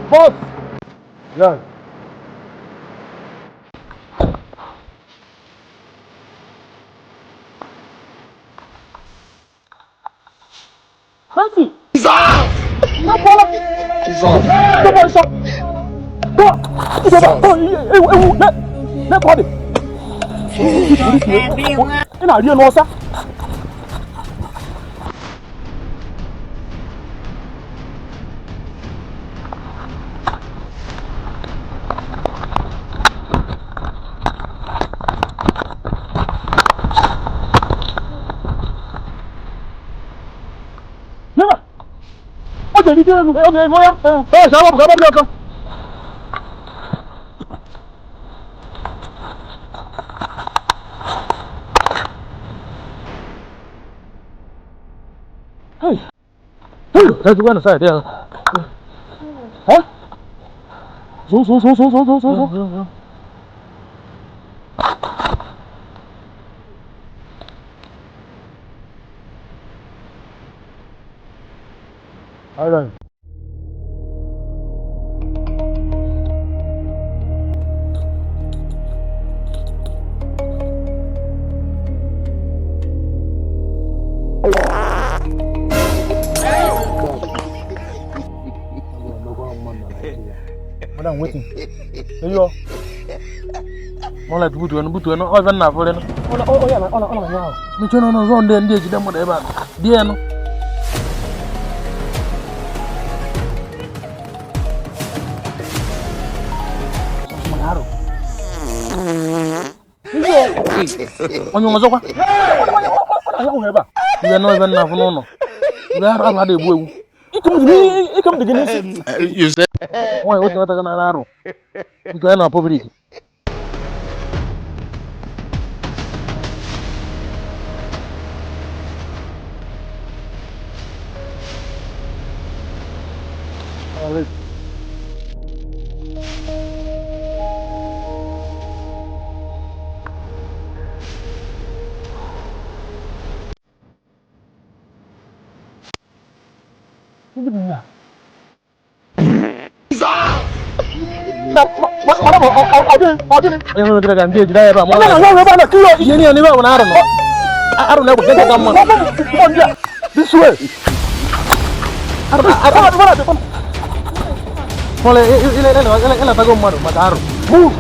Boss! Yeah. Nancy! He's off! He's off! Đi chơi ngồi ngồi ngồi em. Sao không có được không? Hey. Hey, chúng nó sai đấy. Hả? Xuống. Ai đây? Madam waiting. There you are. Mola butu no. Oh, even na for no. Oh yeah, no. Me chono no zone dey ndi jida mo dey ba. Dey no. Manaro. Onyo mazo kwa. Ayo heba. Dey no even na for no. Dey ara dey bu ewu. Ikom digini. You say why what na na raro. Because na poverty. Alright. Ini benar. Yang kita ganti aja ya Pak. Ini Pak benar no. Aru na bukan kamu. This way. Aru. Mulai ini tago maru, mataru. Move.